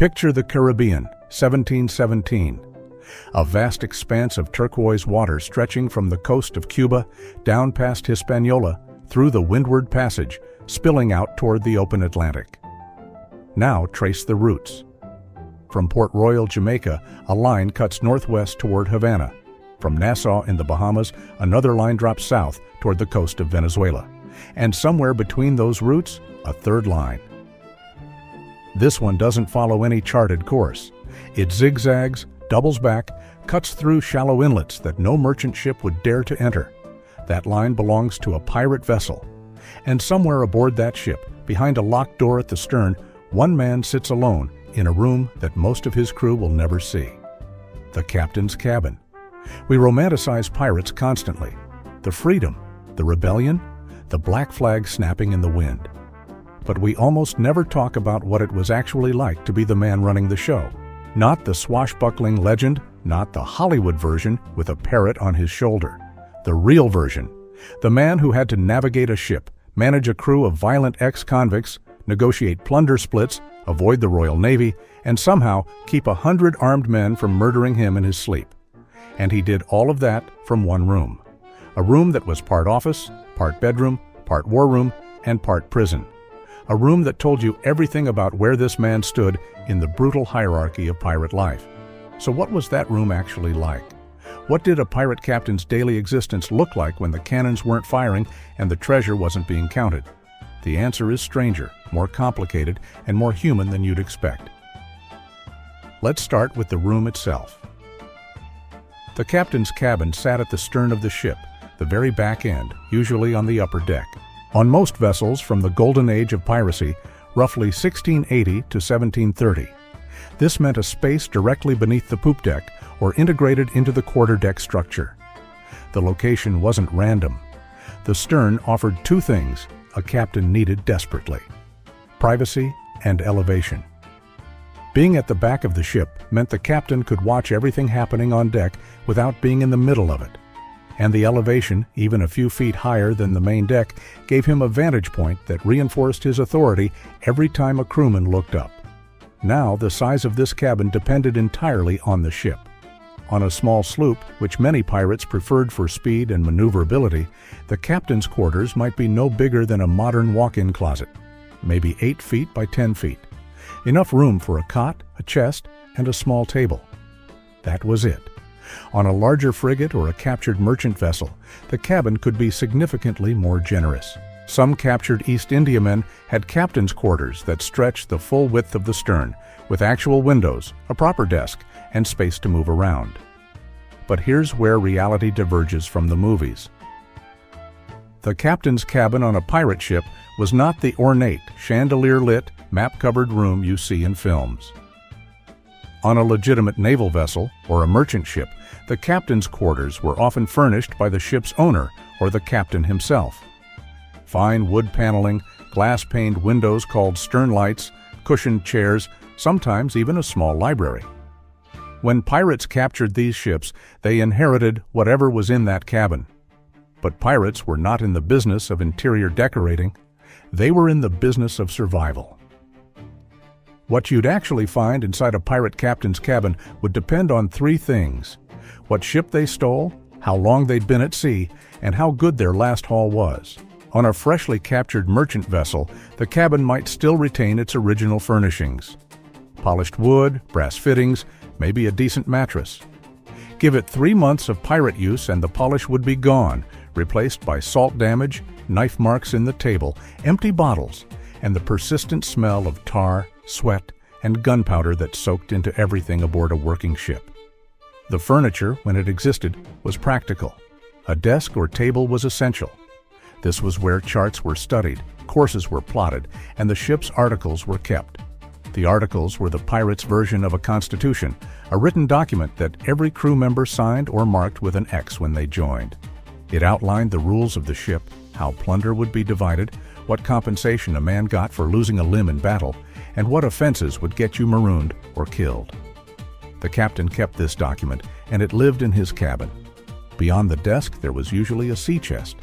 Picture the Caribbean, 1717. A vast expanse of turquoise water stretching from the coast of Cuba down past Hispaniola through the Windward Passage, spilling out toward the open Atlantic. Now trace the routes. From Port Royal, Jamaica, a line cuts northwest toward Havana. From Nassau in the Bahamas, another line drops south toward the coast of Venezuela. And somewhere between those routes, a third line. This one doesn't follow any charted course. It zigzags, doubles back, cuts through shallow inlets that no merchant ship would dare to enter. That line belongs to a pirate vessel. And somewhere aboard that ship, behind a locked door at the stern, one man sits alone in a room that most of his crew will never see. The captain's cabin. We romanticize pirates constantly. The freedom, the rebellion, the black flag snapping in the wind. But we almost never talk about what it was actually like to be the man running the show. Not the swashbuckling legend, not the Hollywood version with a parrot on his shoulder. The real version. The man who had to navigate a ship, manage a crew of violent ex-convicts, negotiate plunder splits, avoid the Royal Navy, and somehow keep 100 armed men from murdering him in his sleep. And he did all of that from one room. A room that was part office, part bedroom, part war room, and part prison. A room that told you everything about where this man stood in the brutal hierarchy of pirate life. So what was that room actually like? What did a pirate captain's daily existence look like when the cannons weren't firing and the treasure wasn't being counted? The answer is stranger, more complicated, and more human than you'd expect. Let's start with the room itself. The captain's cabin sat at the stern of the ship, the very back end, usually on the upper deck. On most vessels from the golden age of piracy, roughly 1680 to 1730. This meant a space directly beneath the poop deck or integrated into the quarterdeck structure. The location wasn't random. The stern offered two things a captain needed desperately: privacy and elevation. Being at the back of the ship meant the captain could watch everything happening on deck without being in the middle of it. And the elevation, even a few feet higher than the main deck, gave him a vantage point that reinforced his authority every time a crewman looked up. Now, the size of this cabin depended entirely on the ship. On a small sloop, which many pirates preferred for speed and maneuverability, the captain's quarters might be no bigger than a modern walk-in closet, maybe 8 feet by 10 feet. Enough room for a cot, a chest, and a small table. That was it. On a larger frigate or a captured merchant vessel, the cabin could be significantly more generous. Some captured East Indiamen had captain's quarters that stretched the full width of the stern, with actual windows, a proper desk, and space to move around. But here's where reality diverges from the movies. The captain's cabin on a pirate ship was not the ornate, chandelier-lit, map-covered room you see in films. On a legitimate naval vessel or a merchant ship, the captain's quarters were often furnished by the ship's owner or the captain himself. Fine wood paneling, glass-paned windows called stern lights, cushioned chairs, sometimes even a small library. When pirates captured these ships, they inherited whatever was in that cabin. But pirates were not in the business of interior decorating. They were in the business of survival. What you'd actually find inside a pirate captain's cabin would depend on three things: what ship they stole, how long they'd been at sea, and how good their last haul was. On a freshly captured merchant vessel, the cabin might still retain its original furnishings. Polished wood, brass fittings, maybe a decent mattress. Give it 3 months of pirate use and the polish would be gone, replaced by salt damage, knife marks in the table, empty bottles, and the persistent smell of tar, sweat, and gunpowder that soaked into everything aboard a working ship. The furniture, when it existed, was practical. A desk or table was essential. This was where charts were studied, courses were plotted, and the ship's articles were kept. The articles were the pirates' version of a constitution, a written document that every crew member signed or marked with an X when they joined. It outlined the rules of the ship, how plunder would be divided, what compensation a man got for losing a limb in battle, and what offenses would get you marooned or killed. The captain kept this document, and it lived in his cabin. Beyond the desk, there was usually a sea chest.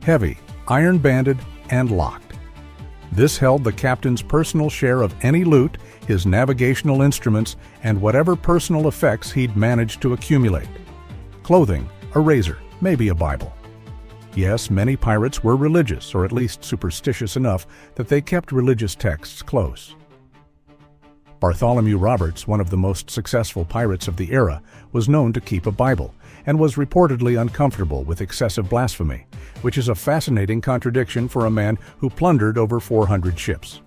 Heavy, iron-banded, and locked. This held the captain's personal share of any loot, his navigational instruments, and whatever personal effects he'd managed to accumulate. Clothing, a razor, maybe a Bible. Yes, many pirates were religious, or at least superstitious enough that they kept religious texts close. Bartholomew Roberts, one of the most successful pirates of the era, was known to keep a Bible, and was reportedly uncomfortable with excessive blasphemy, which is a fascinating contradiction for a man who plundered over 400 ships.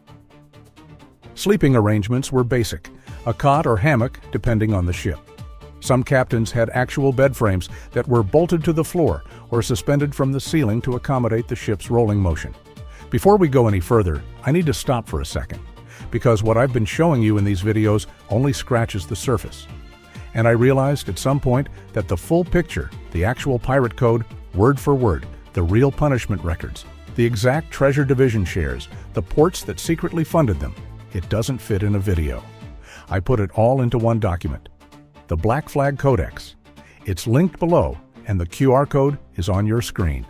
Sleeping arrangements were basic, a cot or hammock depending on the ship. Some captains had actual bed frames that were bolted to the floor or suspended from the ceiling to accommodate the ship's rolling motion. Before we go any further, I need to stop for a second, because what I've been showing you in these videos only scratches the surface. And I realized at some point that the full picture, the actual pirate code, word for word, the real punishment records, the exact treasure division shares, the ports that secretly funded them, it doesn't fit in a video. I put it all into one document, the Black Flag Codex. It's linked below, and the QR code is on your screen.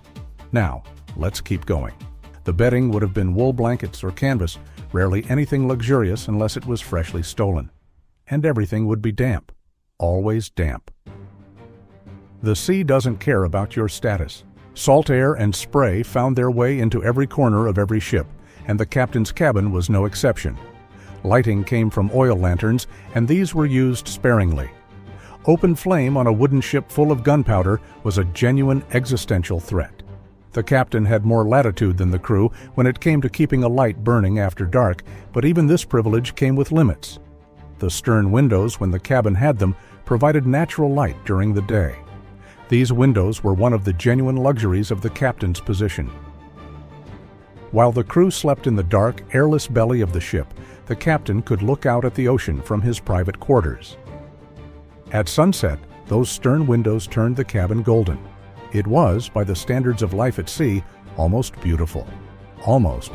Now, let's keep going. The bedding would have been wool blankets or canvas, rarely anything luxurious unless it was freshly stolen. And everything would be damp. Always damp. The sea doesn't care about your status. Salt air and spray found their way into every corner of every ship, and the captain's cabin was no exception. Lighting came from oil lanterns, and these were used sparingly. Open flame on a wooden ship full of gunpowder was a genuine existential threat. The captain had more latitude than the crew when it came to keeping a light burning after dark, but even this privilege came with limits. The stern windows, when the cabin had them, provided natural light during the day. These windows were one of the genuine luxuries of the captain's position. While the crew slept in the dark, airless belly of the ship, the captain could look out at the ocean from his private quarters. At sunset, those stern windows turned the cabin golden. It was, by the standards of life at sea, almost beautiful. Almost.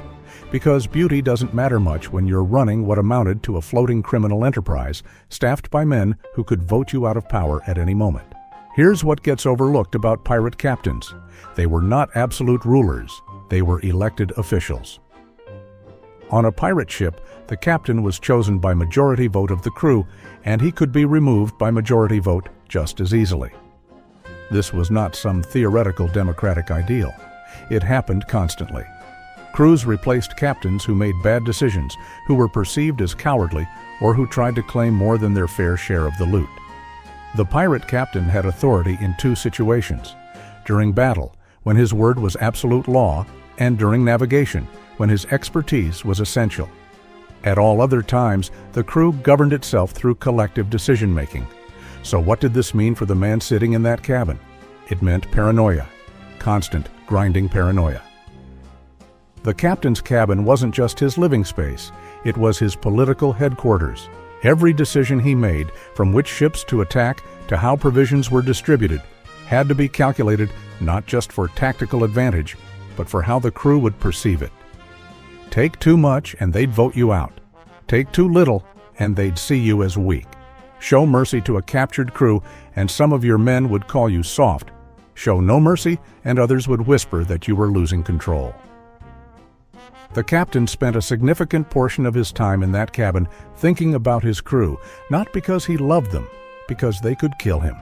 Because beauty doesn't matter much when you're running what amounted to a floating criminal enterprise, staffed by men who could vote you out of power at any moment. Here's what gets overlooked about pirate captains. They were not absolute rulers. They were elected officials. On a pirate ship, the captain was chosen by majority vote of the crew, and he could be removed by majority vote just as easily. This was not some theoretical democratic ideal. It happened constantly. Crews replaced captains who made bad decisions, who were perceived as cowardly, or who tried to claim more than their fair share of the loot. The pirate captain had authority in two situations: during battle, when his word was absolute law, and during navigation, when his expertise was essential. At all other times, the crew governed itself through collective decision-making. So what did this mean for the man sitting in that cabin? It meant paranoia. Constant, grinding paranoia. The captain's cabin wasn't just his living space, it was his political headquarters. Every decision he made, from which ships to attack to how provisions were distributed, had to be calculated not just for tactical advantage, but for how the crew would perceive it. Take too much and they'd vote you out. Take too little and they'd see you as weak. Show mercy to a captured crew and some of your men would call you soft. Show no mercy and others would whisper that you were losing control. The captain spent a significant portion of his time in that cabin thinking about his crew, not because he loved them, because they could kill him.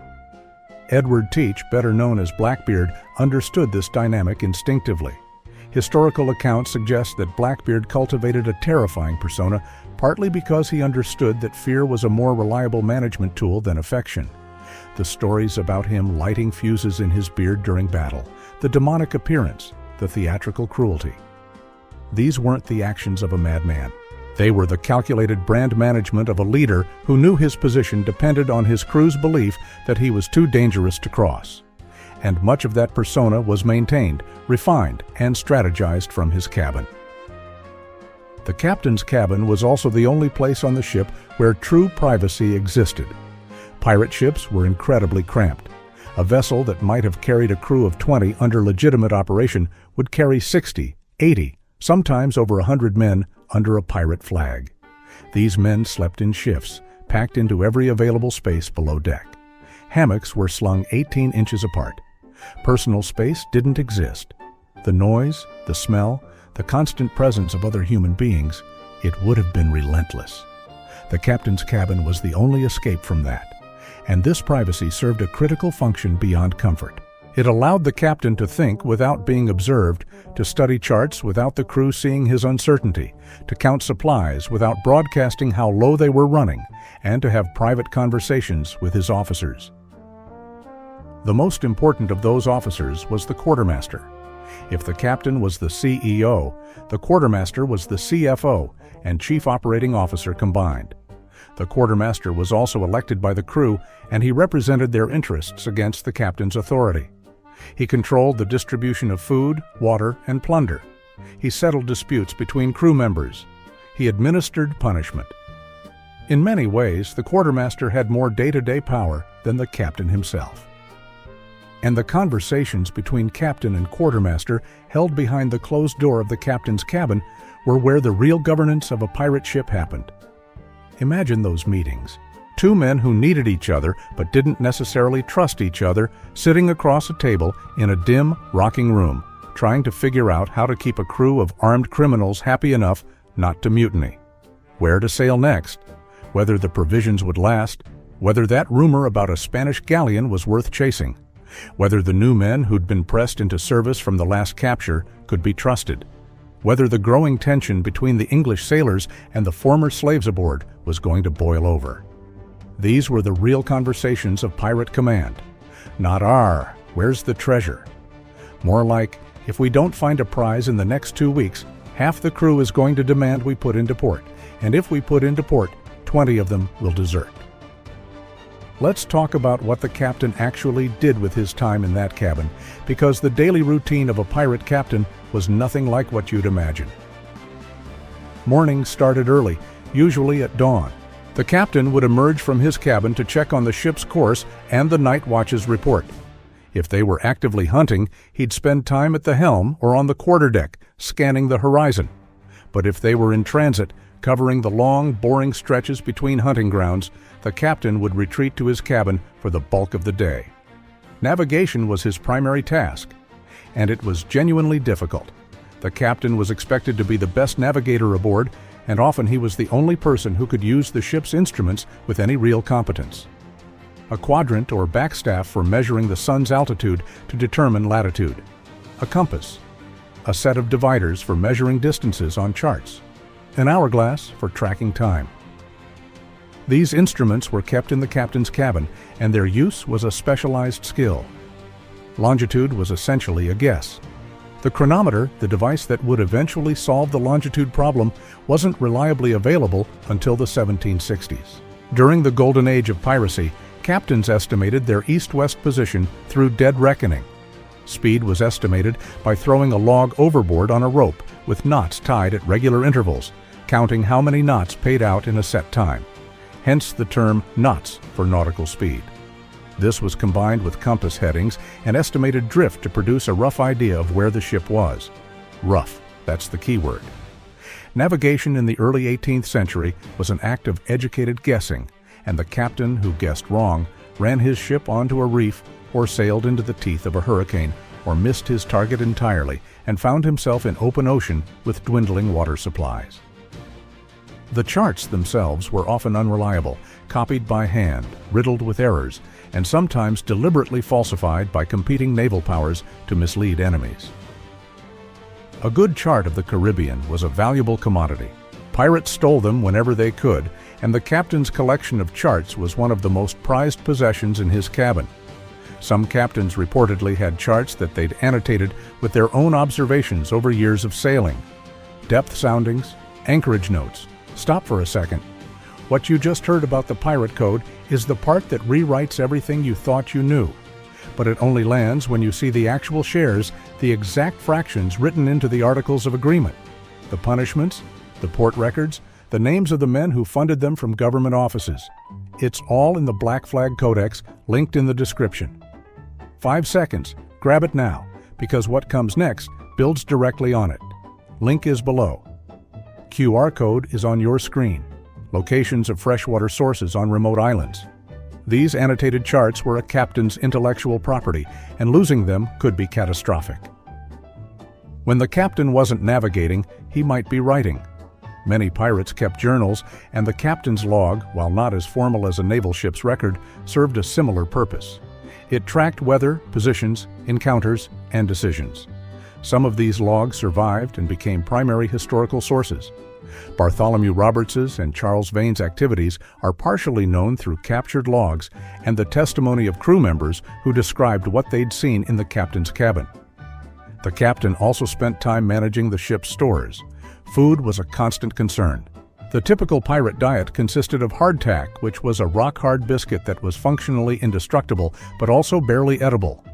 Edward Teach, better known as Blackbeard, understood this dynamic instinctively. Historical accounts suggest that Blackbeard cultivated a terrifying persona, partly because he understood that fear was a more reliable management tool than affection. The stories about him lighting fuses in his beard during battle, the demonic appearance, the theatrical cruelty. These weren't the actions of a madman. They were the calculated brand management of a leader who knew his position depended on his crew's belief that he was too dangerous to cross. And much of that persona was maintained, refined, and strategized from his cabin. The captain's cabin was also the only place on the ship where true privacy existed. Pirate ships were incredibly cramped. A vessel that might have carried a crew of 20 under legitimate operation would carry 60, 80, sometimes over 100 men under a pirate flag. These men slept in shifts, packed into every available space below deck. Hammocks were slung 18 inches apart. Personal space didn't exist. The noise, the smell, the constant presence of other human beings, it would have been relentless. The captain's cabin was the only escape from that, and this privacy served a critical function beyond comfort. It allowed the captain to think without being observed, to study charts without the crew seeing his uncertainty, to count supplies without broadcasting how low they were running, and to have private conversations with his officers. The most important of those officers was the quartermaster. If the captain was the CEO, the quartermaster was the CFO and chief operating officer combined. The quartermaster was also elected by the crew, and he represented their interests against the captain's authority. He controlled the distribution of food, water, and plunder. He settled disputes between crew members. He administered punishment. In many ways, the quartermaster had more day-to-day power than the captain himself. And the conversations between captain and quartermaster, held behind the closed door of the captain's cabin, were where the real governance of a pirate ship happened. Imagine those meetings. Two men who needed each other but didn't necessarily trust each other, sitting across a table in a dim, rocking room, trying to figure out how to keep a crew of armed criminals happy enough not to mutiny. Where to sail next, whether the provisions would last, whether that rumor about a Spanish galleon was worth chasing, whether the new men who'd been pressed into service from the last capture could be trusted, whether the growing tension between the English sailors and the former slaves aboard was going to boil over. These were the real conversations of pirate command. Not where's the treasure? More like, if we don't find a prize in the next 2 weeks, half the crew is going to demand we put into port, and if we put into port, 20 of them will desert. Let's talk about what the captain actually did with his time in that cabin, because the daily routine of a pirate captain was nothing like what you'd imagine. Morning started early, usually at dawn. The captain would emerge from his cabin to check on the ship's course and the night watch's report. If they were actively hunting, he'd spend time at the helm or on the quarterdeck, scanning the horizon. But if they were in transit, covering the long, boring stretches between hunting grounds, the captain would retreat to his cabin for the bulk of the day. Navigation was his primary task, and it was genuinely difficult. The captain was expected to be the best navigator aboard, and often he was the only person who could use the ship's instruments with any real competence. A quadrant or backstaff for measuring the sun's altitude to determine latitude. A compass. A set of dividers for measuring distances on charts. An hourglass for tracking time. These instruments were kept in the captain's cabin, and their use was a specialized skill. Longitude was essentially a guess. The chronometer, the device that would eventually solve the longitude problem, wasn't reliably available until the 1760s. During the golden age of piracy, captains estimated their east-west position through dead reckoning. Speed was estimated by throwing a log overboard on a rope with knots tied at regular intervals, counting how many knots paid out in a set time. Hence the term knots for nautical speed. This was combined with compass headings and estimated drift to produce a rough idea of where the ship was. Rough, that's the key word. Navigation in the early 18th century was an act of educated guessing, and the captain who guessed wrong ran his ship onto a reef or sailed into the teeth of a hurricane or missed his target entirely and found himself in open ocean with dwindling water supplies. The charts themselves were often unreliable, copied by hand, riddled with errors, and sometimes deliberately falsified by competing naval powers to mislead enemies. A good chart of the Caribbean was a valuable commodity. Pirates stole them whenever they could, and the captain's collection of charts was one of the most prized possessions in his cabin. Some captains reportedly had charts that they'd annotated with their own observations over years of sailing. Depth soundings, anchorage notes. Stop for a second. What you just heard about the pirate code is the part that rewrites everything you thought you knew. But it only lands when you see the actual shares, the exact fractions written into the Articles of Agreement, the punishments, the port records, the names of the men who funded them from government offices. It's all in the Black Flag Codex, linked in the description. 5 seconds. Grab it now, because what comes next builds directly on it. Link is below. QR code is on your screen. Locations of freshwater sources on remote islands. These annotated charts were a captain's intellectual property, and losing them could be catastrophic. When the captain wasn't navigating, he might be writing. Many pirates kept journals, and the captain's log, while not as formal as a naval ship's record, served a similar purpose. It tracked weather, positions, encounters, and decisions. Some of these logs survived and became primary historical sources. Bartholomew Roberts's and Charles Vane's activities are partially known through captured logs and the testimony of crew members who described what they'd seen in the captain's cabin. The captain also spent time managing the ship's stores. Food was a constant concern. The typical pirate diet consisted of hardtack, which was a rock-hard biscuit that was functionally indestructible but also barely edible.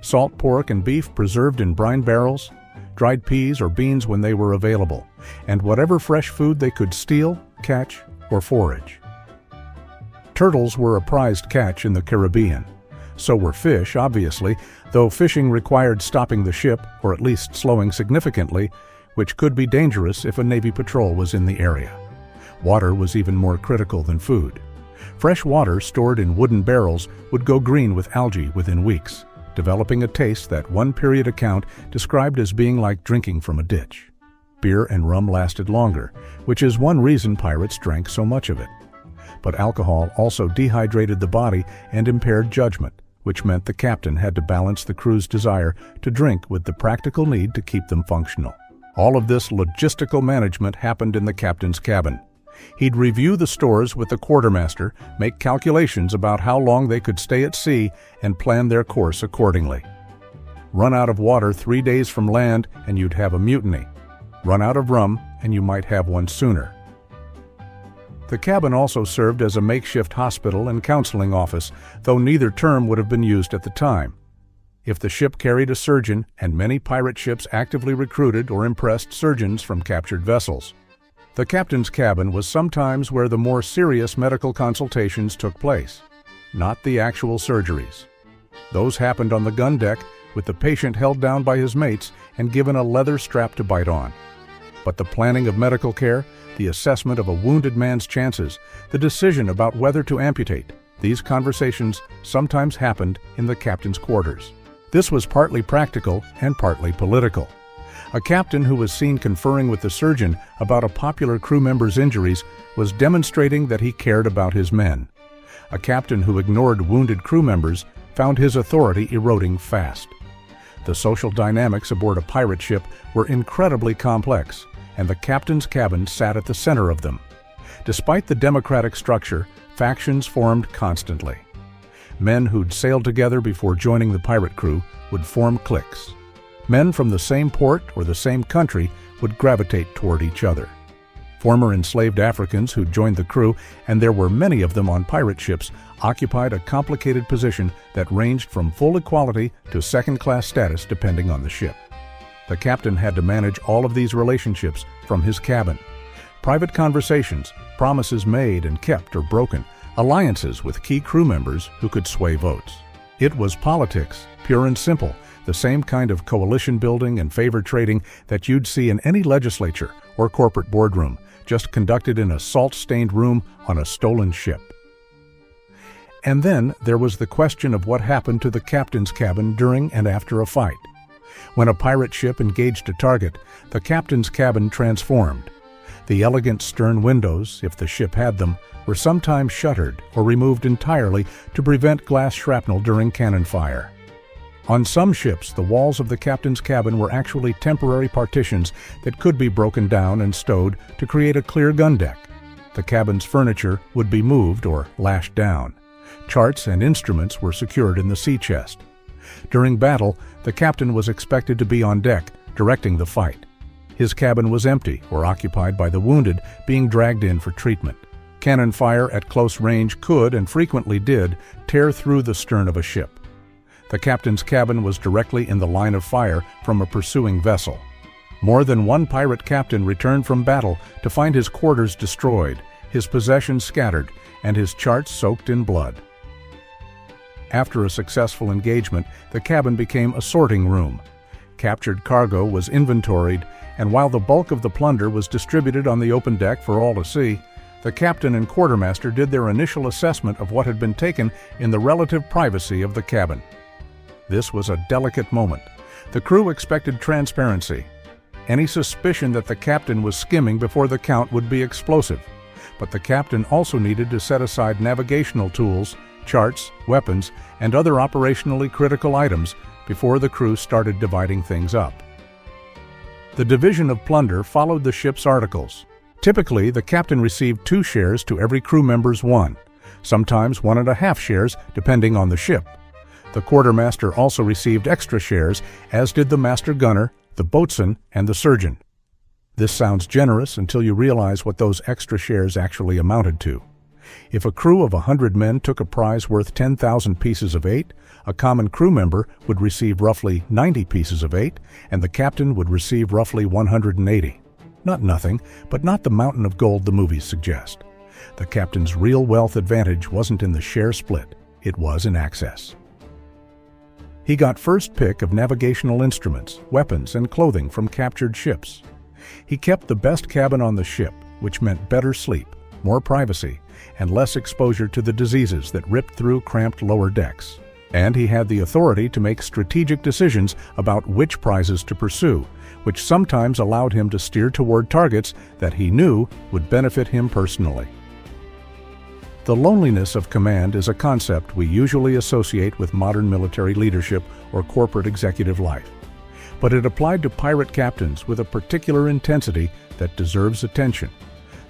Salt pork and beef preserved in brine barrels, dried peas or beans when they were available, and whatever fresh food they could steal, catch, or forage. Turtles were a prized catch in the Caribbean. So were fish, obviously, though fishing required stopping the ship, or at least slowing significantly, which could be dangerous if a Navy patrol was in the area. Water was even more critical than food. Fresh water stored in wooden barrels would go green with algae within weeks, developing a taste that one period account described as being like drinking from a ditch. Beer and rum lasted longer, which is one reason pirates drank so much of it. But alcohol also dehydrated the body and impaired judgment, which meant the captain had to balance the crew's desire to drink with the practical need to keep them functional. All of this logistical management happened in the captain's cabin. He'd review the stores with the quartermaster, make calculations about how long they could stay at sea, and plan their course accordingly. Run out of water 3 days from land and you'd have a mutiny. Run out of rum and you might have one sooner. The cabin also served as a makeshift hospital and counseling office, though neither term would have been used at the time. If the ship carried a surgeon, and many pirate ships actively recruited or impressed surgeons from captured vessels. The captain's cabin was sometimes where the more serious medical consultations took place, not the actual surgeries. Those happened on the gun deck, with the patient held down by his mates and given a leather strap to bite on. But the planning of medical care, the assessment of a wounded man's chances, the decision about whether to amputate, these conversations sometimes happened in the captain's quarters. This was partly practical and partly political. A captain who was seen conferring with the surgeon about a popular crew member's injuries was demonstrating that he cared about his men. A captain who ignored wounded crew members found his authority eroding fast. The social dynamics aboard a pirate ship were incredibly complex, and the captain's cabin sat at the center of them. Despite the democratic structure, factions formed constantly. Men who'd sailed together before joining the pirate crew would form cliques. Men from the same port or the same country would gravitate toward each other. Former enslaved Africans who joined the crew, and there were many of them on pirate ships, occupied a complicated position that ranged from full equality to second-class status depending on the ship. The captain had to manage all of these relationships from his cabin. Private conversations, promises made and kept or broken, alliances with key crew members who could sway votes. It was politics, pure and simple, the same kind of coalition building and favor trading that you'd see in any legislature or corporate boardroom, just conducted in a salt-stained room on a stolen ship. And then there was the question of what happened to the captain's cabin during and after a fight. When a pirate ship engaged a target, the captain's cabin transformed. The elegant stern windows, if the ship had them, were sometimes shuttered or removed entirely to prevent glass shrapnel during cannon fire. On some ships, the walls of the captain's cabin were actually temporary partitions that could be broken down and stowed to create a clear gun deck. The cabin's furniture would be moved or lashed down. Charts and instruments were secured in the sea chest. During battle, the captain was expected to be on deck, directing the fight. His cabin was empty or occupied by the wounded being dragged in for treatment. Cannon fire at close range could, and frequently did, tear through the stern of a ship. The captain's cabin was directly in the line of fire from a pursuing vessel. More than one pirate captain returned from battle to find his quarters destroyed, his possessions scattered, and his charts soaked in blood. After a successful engagement, the cabin became a sorting room. Captured cargo was inventoried, and while the bulk of the plunder was distributed on the open deck for all to see, the captain and quartermaster did their initial assessment of what had been taken in the relative privacy of the cabin. This was a delicate moment. The crew expected transparency. Any suspicion that the captain was skimming before the count would be explosive. But the captain also needed to set aside navigational tools, charts, weapons, and other operationally critical items before the crew started dividing things up. The division of plunder followed the ship's articles. Typically, the captain received 2 shares to every crew member's 1, sometimes 1.5 shares depending on the ship. The quartermaster also received extra shares, as did the master gunner, the boatswain, and the surgeon. This sounds generous until you realize what those extra shares actually amounted to. If a crew of 100 men took a prize worth 10,000 pieces of 8, a common crew member would receive roughly 90 pieces of 8, and the captain would receive roughly 180. Not nothing, but not the mountain of gold the movies suggest. The captain's real wealth advantage wasn't in the share split, it was in access. He got first pick of navigational instruments, weapons, and clothing from captured ships. He kept the best cabin on the ship, which meant better sleep, more privacy, and less exposure to the diseases that ripped through cramped lower decks. And he had the authority to make strategic decisions about which prizes to pursue, which sometimes allowed him to steer toward targets that he knew would benefit him personally. The loneliness of command is a concept we usually associate with modern military leadership or corporate executive life. But it applied to pirate captains with a particular intensity that deserves attention.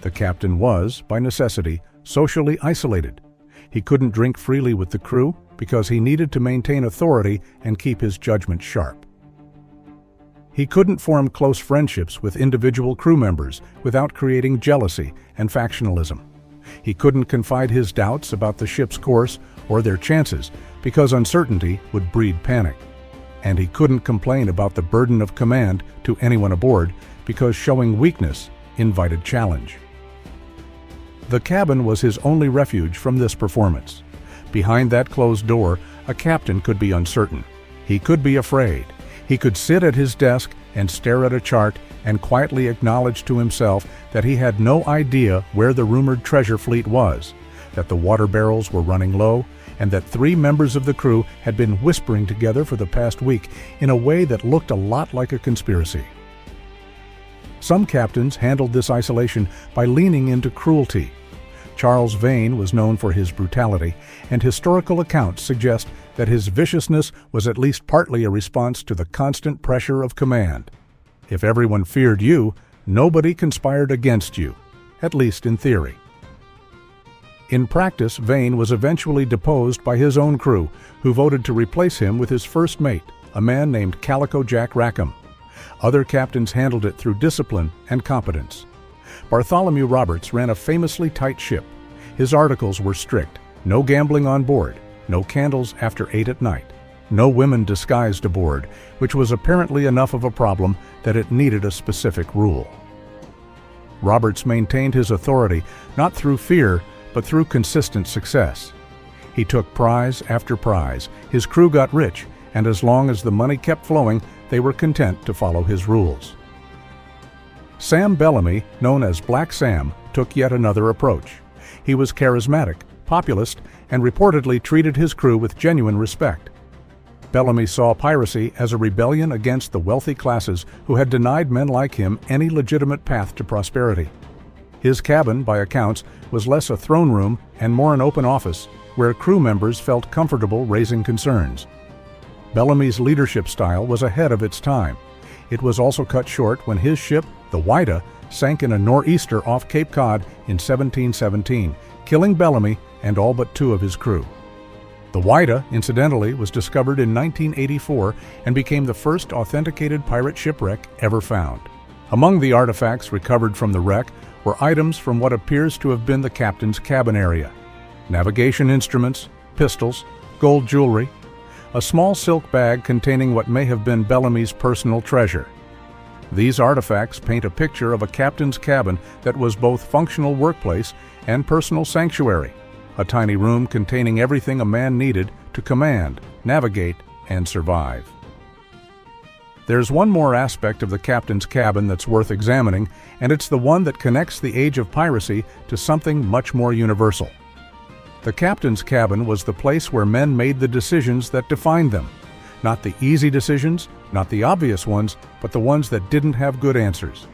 The captain was, by necessity, socially isolated. He couldn't drink freely with the crew because he needed to maintain authority and keep his judgment sharp. He couldn't form close friendships with individual crew members without creating jealousy and factionalism. He couldn't confide his doubts about the ship's course or their chances because uncertainty would breed panic. And he couldn't complain about the burden of command to anyone aboard because showing weakness invited challenge. The cabin was his only refuge from this performance. Behind that closed door, a captain could be uncertain. He could be afraid. He could sit at his desk and stare at a chart and quietly acknowledge to himself that he had no idea where the rumored treasure fleet was, that the water barrels were running low, and that 3 members of the crew had been whispering together for the past week in a way that looked a lot like a conspiracy. Some captains handled this isolation by leaning into cruelty. Charles Vane was known for his brutality, and historical accounts suggest that his viciousness was at least partly a response to the constant pressure of command. If everyone feared you, nobody conspired against you, at least in theory. In practice, Vane was eventually deposed by his own crew, who voted to replace him with his first mate, a man named Calico Jack Rackham. Other captains handled it through discipline and competence. Bartholomew Roberts ran a famously tight ship. His articles were strict: no gambling on board, no candles after 8 at night, no women disguised aboard, which was apparently enough of a problem that it needed a specific rule. Roberts maintained his authority not through fear, but through consistent success. He took prize after prize, his crew got rich, and as long as the money kept flowing, they were content to follow his rules. Sam Bellamy, known as Black Sam, took yet another approach. He was charismatic, populist, and reportedly treated his crew with genuine respect. Bellamy saw piracy as a rebellion against the wealthy classes who had denied men like him any legitimate path to prosperity. His cabin, by accounts, was less a throne room and more an open office, where crew members felt comfortable raising concerns. Bellamy's leadership style was ahead of its time. It was also cut short when his ship, the Whydah, sank in a nor'easter off Cape Cod in 1717, killing Bellamy and all but 2 of his crew. The Whydah, incidentally, was discovered in 1984 and became the first authenticated pirate shipwreck ever found. Among the artifacts recovered from the wreck were items from what appears to have been the captain's cabin area: navigation instruments, pistols, gold jewelry, a small silk bag containing what may have been Bellamy's personal treasure. These artifacts paint a picture of a captain's cabin that was both functional workplace and personal sanctuary, a tiny room containing everything a man needed to command, navigate, and survive. There's one more aspect of the captain's cabin that's worth examining, and it's the one that connects the age of piracy to something much more universal. The captain's cabin was the place where men made the decisions that defined them. Not the easy decisions, not the obvious ones, but the ones that didn't have good answers.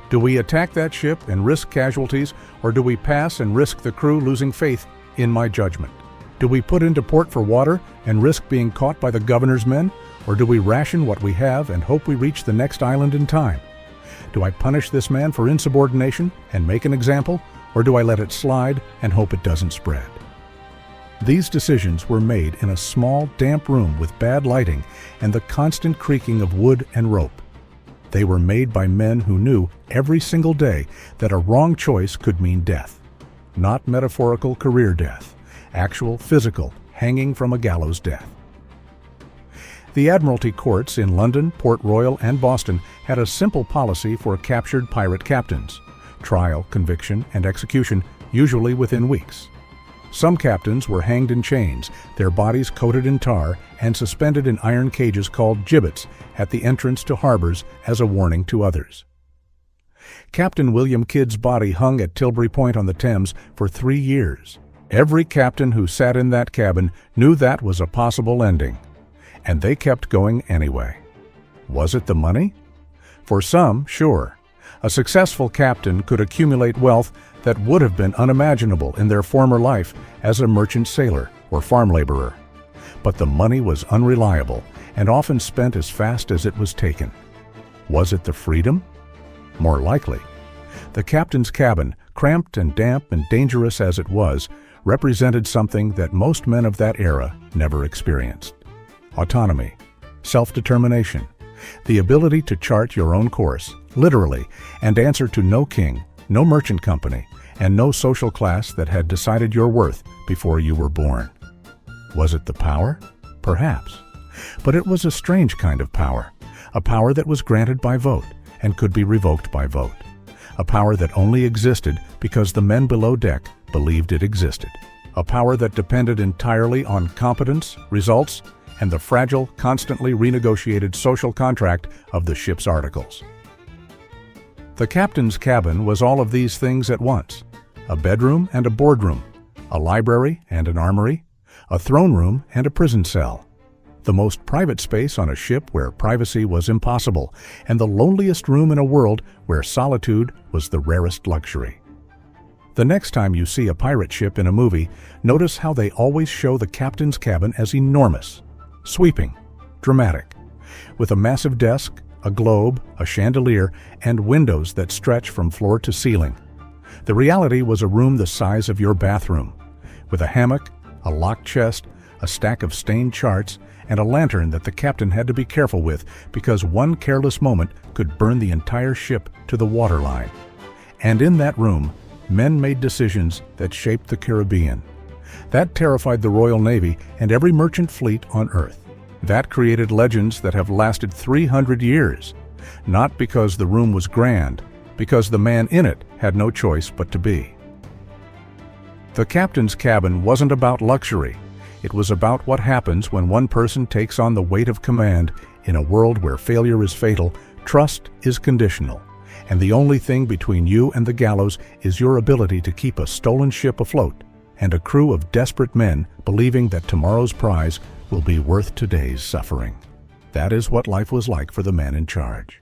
Do we attack that ship and risk casualties, or do we pass and risk the crew losing faith in my judgment? Do we put into port for water and risk being caught by the governor's men, or do we ration what we have and hope we reach the next island in time? Do I punish this man for insubordination and make an example, or do I let it slide and hope it doesn't spread? These decisions were made in a small, damp room with bad lighting and the constant creaking of wood and rope. They were made by men who knew every single day that a wrong choice could mean death. Not metaphorical career death, actual physical, hanging from a gallows death. The Admiralty courts in London, Port Royal, and Boston had a simple policy for captured pirate captains: trial, conviction, and execution, usually within weeks. Some captains were hanged in chains, their bodies coated in tar, and suspended in iron cages called gibbets at the entrance to harbors as a warning to others. Captain William Kidd's body hung at Tilbury Point on the Thames for 3 years. Every captain who sat in that cabin knew that was a possible ending, and they kept going anyway. Was it the money? For some, sure. A successful captain could accumulate wealth that would have been unimaginable in their former life as a merchant sailor or farm laborer. But the money was unreliable and often spent as fast as it was taken. Was it the freedom? More likely. The captain's cabin, cramped and damp and dangerous as it was, represented something that most men of that era never experienced: autonomy, self-determination, the ability to chart your own course, literally, and answer to no king, no merchant company, and no social class that had decided your worth before you were born. Was it the power? Perhaps. But it was a strange kind of power, a power that was granted by vote and could be revoked by vote, a power that only existed because the men below deck believed it existed, a power that depended entirely on competence, results, and the fragile, constantly renegotiated social contract of the ship's articles. The captain's cabin was all of these things at once: a bedroom and a boardroom, a library and an armory, a throne room and a prison cell, the most private space on a ship where privacy was impossible, and the loneliest room in a world where solitude was the rarest luxury. The next time you see a pirate ship in a movie, notice how they always show the captain's cabin as enormous, sweeping, dramatic, with a massive desk, a globe, a chandelier, and windows that stretch from floor to ceiling. The reality was a room the size of your bathroom, with a hammock, a locked chest, a stack of stained charts, and a lantern that the captain had to be careful with because one careless moment could burn the entire ship to the waterline. And in that room, men made decisions that shaped the Caribbean. That terrified the Royal Navy and every merchant fleet on Earth. That created legends that have lasted 300 years, not because the room was grand, because the man in it had no choice but to be. The captain's cabin wasn't about luxury. It was about what happens when one person takes on the weight of command in a world where failure is fatal, trust is conditional, and the only thing between you and the gallows is your ability to keep a stolen ship afloat and a crew of desperate men believing that tomorrow's prize will be worth today's suffering. That is what life was like for the man in charge.